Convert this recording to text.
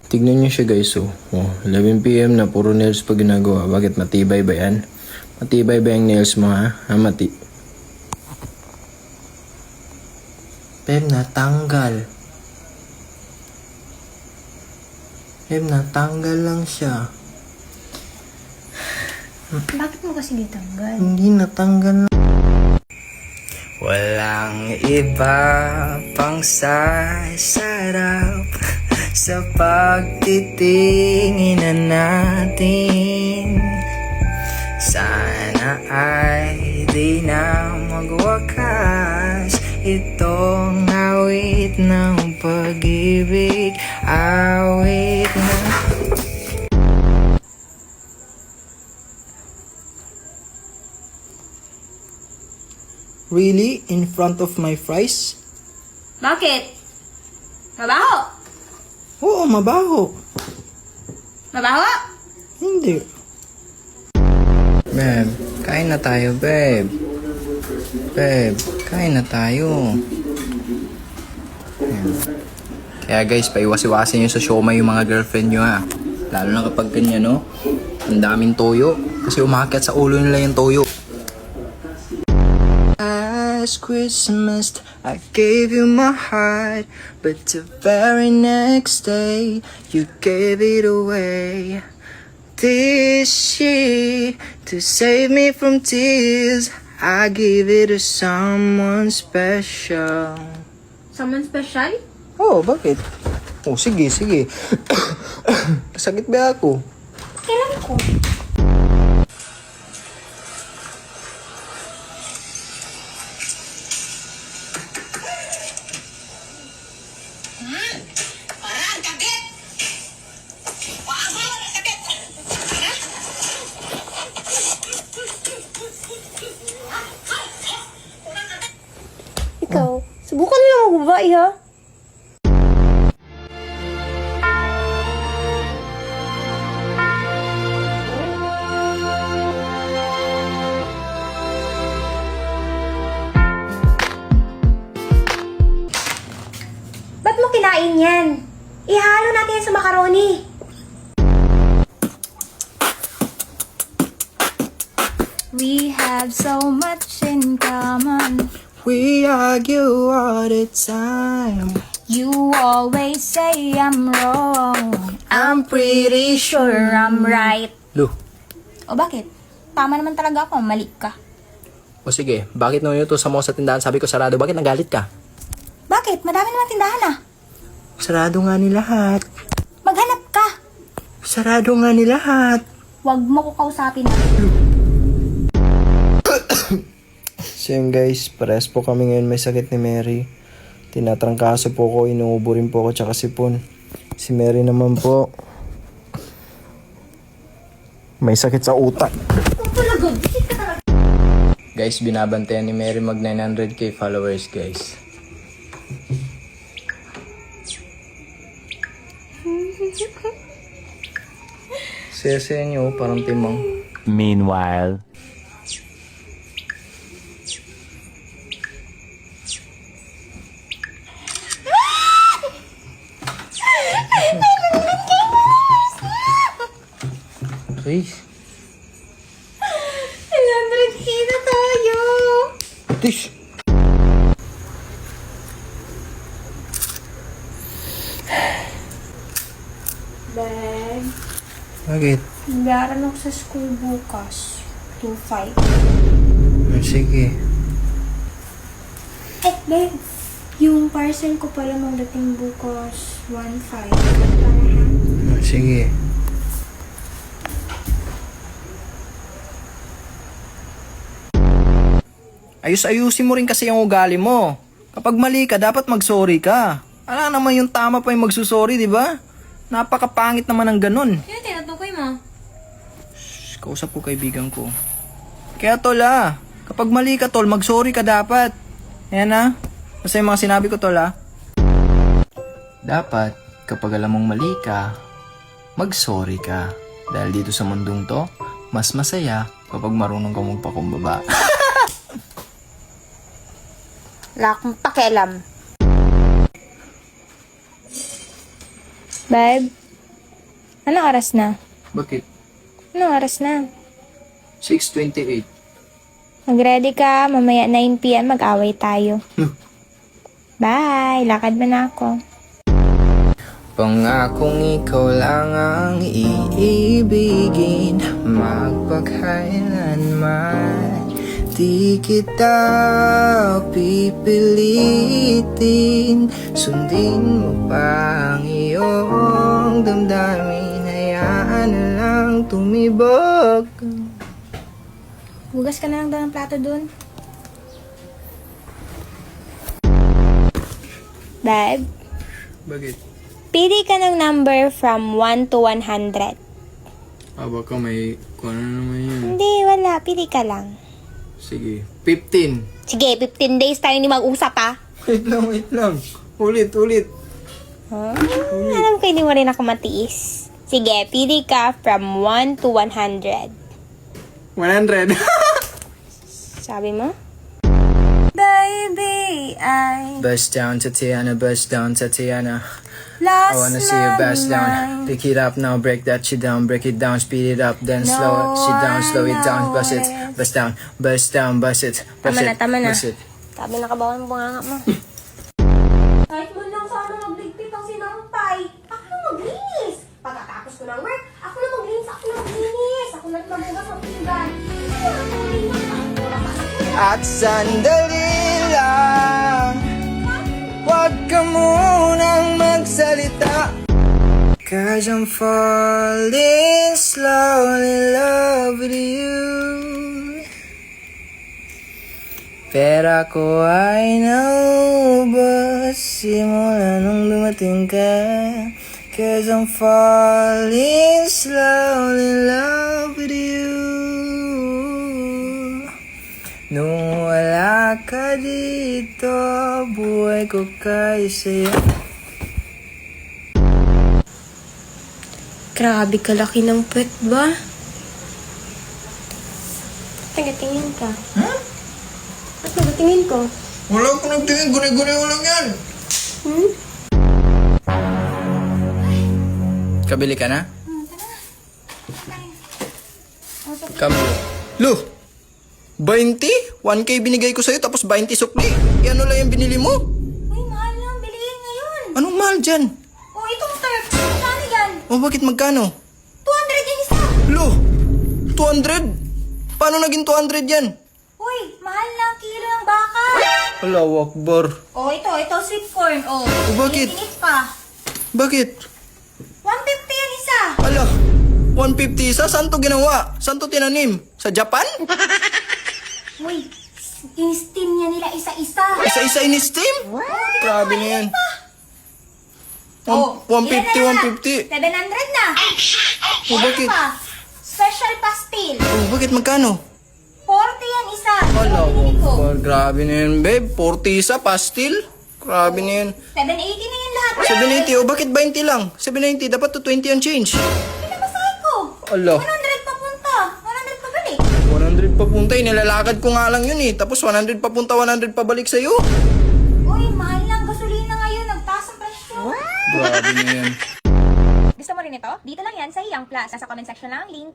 Tignan niyo siya guys, oh. 11 PM na, puro nails pa ginagawa. Bakit? Matibay ba yan? Matibay ba yung nails mo, ha? Babe, natanggal. Babe, natanggal lang siya. Bakit mo kasi ditanggal? Hindi natanggal. Walang iba pang sasarap sa pagtitinginan natin. Sana ay di na magwakas itong awit ng pag-ibig. Awit na Really? In front of my fries? Bakit? Mabaho? Oo, mabaho. Mabaho? Hindi. Babe, kain na tayo, babe. Babe, kain na tayo. Ayan. Kaya guys, paiwas-iwasin nyo sa siomay yung mga girlfriend nyo, ha. Lalo na kapag ganyan, no? Ang daming toyo. Kasi umakyat sa ulo nila yung toyo. Last Christmas, I gave you my heart, but the very next day, you gave it away. This year, to save me from tears, I give it to someone special. Someone special? Oh, bakit? Oh, sige. Sakit ba ako? Kailan ko? Parang kabit! Paano ang kabit? Ikaw, subukan mo yung mga babae, ha? Ba't mo kinain yan? Ihalo natin yan sa macaroni. We have so much in common. We argue all the time. You always say I'm wrong. I'm pretty Sure, I'm right. Lu. O bakit? Tama naman talaga ako, mali ka. O sige, bakit nung ito sa mo sa tindahan sabi ko sarado? Bakit nagalit ka? Bakit? Madami naman tindahan ah. Sarado nga ni lahat. Maghanap ka. Sarado nga ni lahat. Huwag mo ko kausapin. So yun guys, pares po kami ngayon may sakit ni Mary. Tinatrangkaso po ko, inuubo rin po ko tsaka sipon. Si Mary naman po, may sakit sa utak. Guys, binabantayan ni Mary mag 900k followers guys. Saya-saya nyo, parang timang. Meanwhile, Guys, 100k na tayo. tish! Bag. Bakit? Nagbayaran ako sa school bukas. 2.5. Sige. Eh, babe. Yung parcel ko pala magdating bukas 1.5. Para Sige. Ayus-ayusin mo rin kasi yung ugali mo. Kapag mali ka, dapat mag-sorry ka. Ala naman yung tama pa yung magsusorry, di ba? Napakapangit naman ng ganun. Sino tinutukoy mo? Shh, kausap ko kaibigan ko. Kaya tol kapag mali ka tol, mag-sorry ka dapat. Ayan Basta yung mga sinabi ko tol Dapat, kapag alam mong mali ka, mag-sorry ka. Dahil dito sa mundong to, mas masaya kapag marunong ka magpakumbaba. Wala akong pakialam. Babe, Anong oras na? Bakit? Anong oras na? 6:28. Mag-ready ka, mamaya 9 p.m. mag-away tayo. Bye! Lakad mo na ako. Pangakong ikaw lang ang iibigin, magpakailanman. Di kita pipilitin, sundin mo pa ang iyong damdamin. Hayaan na lang tumibok. Hugas ka na lang daw ng plato dun. Babe, Bakit? pili ka ng number from 1 to 100. Baka may kung ano naman yun. Hindi, wala. Pili ka lang. Sige, 15. Sige, 15 days tayo ni mag-usap, ha? Wait lang. Ulit. Huh? Alam ko, hindi mo rin ako matiis. Sige, pili ka from 1 to 100. 100. Sabi mo? Baby, I Bust down, Tatiana, bust down, Tatiana. lost I wanna see you bust down. Pick it up now, break that shit down, break it down, speed it up, then slow it down, slow it down, bust it, bust down, bust down, bust it, bust it, Tama na. bust it. Sabi na kabawan mo bunganga mo. Kahit mo lang sana magligpit ang sinampay. Ako na maglinis. Pagkatapos ko ng work, ako na maglinis. Ako na magbugas ng pinggan. At sandali lang, wag ka munang magsalita, 'cause I'm falling slowly in love with you. Pero ako ay naubos simula nung dumating ka, 'cause I'm falling slowly in love with you. Nung wala ka dito, buhay ko kay sa'yo. Grabe kalaki ng puwet ba? Tagatingin ka. Huh? At nagatingin ko. Wala ko nagtingin, guni-guni ko lang yan. Kabili ka na? Kabili. Lo! 20? 1K binigay ko sa'yo tapos 20 sukli. Ano lang yung binili mo? Uy, mahal lang. Bilihin ngayon. Anong mahal dyan? Oh, itong turf. Magkano yan? O bakit magkano? 200 yung isa. Lo! 200? Paano naging 200 yan? Uy, mahal lang kilo ng baka. Hala, wakbar. Oh, ito sweet corn. Oh, bakit? Init pa. Bakit? 150 yan isa. Ala, 150 isa? Saan to ginawa? Saan to tinanim? Sa Japan? Uy, in-steam niya nila isa-isa. Isa-isa in-steam? Grabe na yan. Oh, 150, 150. 700 na. Oh, bakit? Pa? Special pastil. Oh, bakit magkano? 40 yan isa. Hala, Pinili ko. wakbar. Grabe na yan, babe. 40 isa, pastil. Grabe na yan. 780 na yan lahat. 780, oh bakit 20 lang? 790, dapat to 20 ang change. Pinamasahe ko. Ala. 100 papunta. 100 pabalik. 100 papunta, nilalakad ko nga lang yun eh. Tapos 100 papunta, 100 pabalik sa'yo. Uy, mahal lang. Gasolina ngayon. Nagtaas ang presyo. Grabe na yan. Gusto mo rin ito? Dito lang yan sa Hiyang Plus. Nasa comment section lang ang link.